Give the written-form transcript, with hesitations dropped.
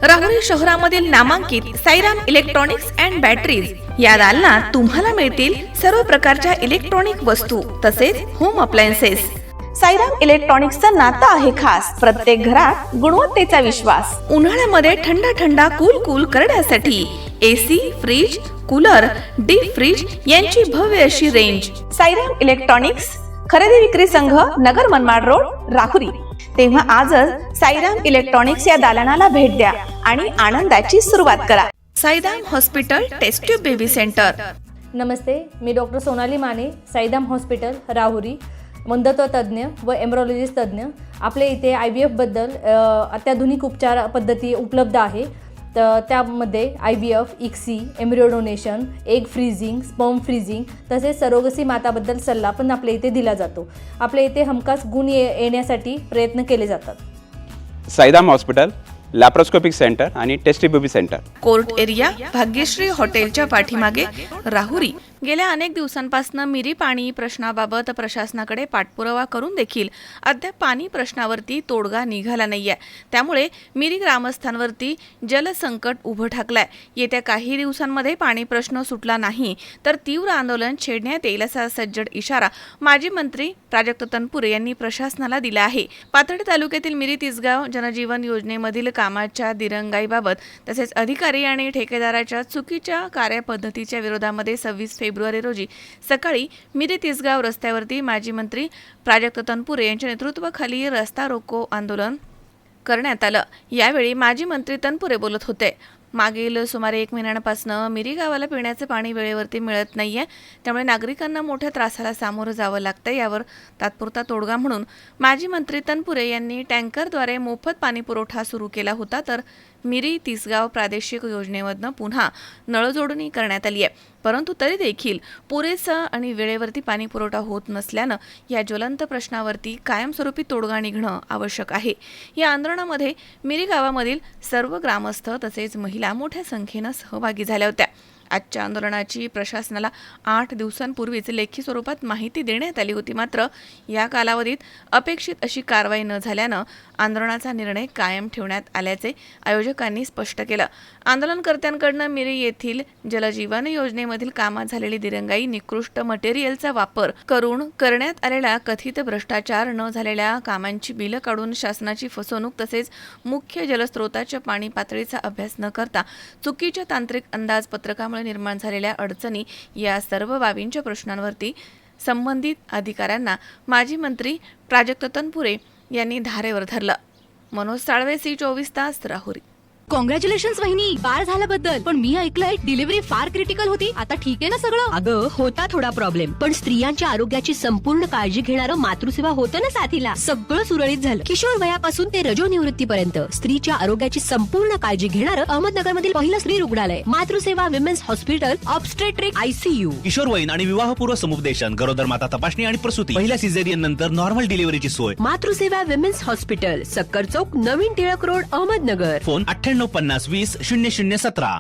राहुरी शहरामधील नामांकित Sairam electronics and batteries या दालनात तुम्हाला मिळतील सर्व प्रकारच्या इलेक्ट्रॉनिक वस्तू तसेच होम अप्लायन्सेस। साईराम इलेक्ट्रॉनिक्सचं नातं आहे खास, प्रत्येक घरात गुणवत्तेचा विश्वास। उन्हाळ्यामध्ये थंड कूल करण्यासाठी AC, fridge, cooler, deep fridge यांची भव्य अशी रेंज। साईराम इलेक्ट्रॉनिक्स खरेदी विक्री संघ, नगर मनमाड रोड, राहुरी। तेव्हा आजच साईराम इलेक्ट्रॉनिक्स या दालनाला भेट द्या आणि आनंदाची सुरुवात करा। Sairam hospital test tube baby centre. नमस्ते, मी डॉक्टर सोनाली माने, साईराम हॉस्पिटल राहुरी, मंदत्व तज्ज्ञ व एम्ब्रॉलॉजिस्ट तज्ज्ञ। आपल्या इथे IVF बद्दल अत्याधुनिक उपचार पद्धती उपलब्ध आहे। तर त्यामध्ये IVF, ICSI, embryo donation, egg freezing, sperm freezing तसेच सरोगसी माताबद्दल सल्ला पण आपल्या इथे दिला जातो। आपल्या इथे हमखास गुण येण्यासाठी प्रयत्न केले जातात। साईराम हॉस्पिटल लॅप्रोस्कोपिक सेंटर आणि test baby center, court area, Bhagyashree हॉटेलच्या पाठीमागे, राहुरी। गेल्या अनेक दिवसांपासून मिरी पाणी प्रश्नाबाबत प्रशासनाकडे पाठपुरावा करून देखील अद्याप पाणी प्रश्नावरती तोडगा निघाला नाहीये। त्यामुळे मिरी ग्रामस्थांवरती जलसंकट उभं ठाकलंय। येत्या काही दिवसांमध्ये पाणी प्रश्न सुटला नाही तर तीव्र आंदोलन छेडण्यात येईल असा सज्जड इशारा माजी मंत्री प्राजक्त तनपुरे यांनी प्रशासनाला दिला आहे। पाथर्डी तालुक्यातील मिरी तिसगाव जनजीवन योजनेमधील कामाच्या दिरंगाईबाबत तसेच अधिकारी आणि ठेकेदाराच्या चुकीच्या कार्यपद्धतीच्या विरोधामध्ये 26 फेब्रुवारी रोजी सकाळी मिरी तिसगाव रस्त्यावरती माजी मंत्री प्राजक्त तनपुरे यांच्या नेतृत्वाखाली रस्ता रोको आंदोलन करण्यात आलं। यावेळी माजी मंत्री तनपुरे बोलत होते। मागील सुमारे 1 महिन्यापासून मिरी गावाला पिण्याचे पाणी वेळेवरती मिळत नाहीये, त्यामुळे नागरिकांना मोठ्या त्रासाला सामोरं जावं लागतं। यावर तात्पुरता तोडगा म्हणून माजी मंत्री तनपुरे यांनी टँकरद्वारे मोफत पाणी पुरवठा सुरू केला होता, तर मिरी तिसगाव प्रादेशिक योजनेमधनं पुन्हा नळजोडणी करण्यात आली आहे। परंतु तरी देखील पुरेसं आणि वेळेवरती पाणी पुरवठा होत नसल्यानं या ज्वलंत प्रश्नावरती कायमस्वरूपी तोडगा निघणं आवश्यक आहे। या आंदोलनामध्ये मिरी गावामधील सर्व ग्रामस्थ तसेच महिला मोठ्या संख्येनं सहभागी झाल्या होत्या। आजच्या आंदोलनाची प्रशासनाला 8 दिवसांपूर्वीच लेखी स्वरूपात माहिती देण्यात आली होती, मात्र या कालावधीत अपेक्षित अशी कारवाई न झाल्यानं आंदोलनाचा निर्णय कायम ठेवण्यात आल्याचे आयोजकांनी स्पष्ट केलं। आंदोलनकर्त्यांकडून मिरी येथील जलजीवन योजनेमधील कामात झालेली दिरंगाई, निकृष्ट मटेरियलचा वापर करून करण्यात आलेला कथित भ्रष्टाचार, न झालेल्या कामांची बिलं काढून शासनाची फसवणूक तसेच मुख्य जलस्रोताच्या पाणी पातळीचा अभ्यास न करता चुकीच्या तांत्रिक अंदाजपत्रकामुळे निर्माण झालेल्या अडचणी या सर्व बाबींच्या प्रश्नांवरती संबंधित अधिकाऱ्यांना माजी मंत्री प्राजक्त तनपुरे यांनी धारेवर धरलं। मनोज साळवे, C24 तास, राहुरी। कॉंग्रॅच्युलेशन्स वहिनी, बाळ झाल्याबद्दल। पण मी ऐकलंय डिलिव्हरी फार क्रिटिकल होती, आता ठीक आहे ना सगळं? अगं होता थोडा प्रॉब्लेम, पण स्त्रियांच्या आरोग्याची संपूर्ण काळजी घेणारं मातृसेवा होतं ना साथीला। सगळं सुरळीत झालं। किशोर वयापासून ते रजोनिवृत्तीपर्यंत स्त्रीच्या आरोग्याची संपूर्ण काळजी घेणारं अहमदनगर मधील पहिलं स्त्री रुग्णालय Matruseva women's hospital, obstetric ICU। किशोरवयीन आणि विवाहपूर्व समुपदेशन, गरोदर माता तपासणी आणि प्रसूती, पहिल्या सिझेरियन नंतर नॉर्मल डिलिव्हरीची सोय। मातृसेवा विमेन्स हॉस्पिटल, सक्कर चौक, नवीन टिळक रोड, अहमदनगर। फोन 9850 20 0017।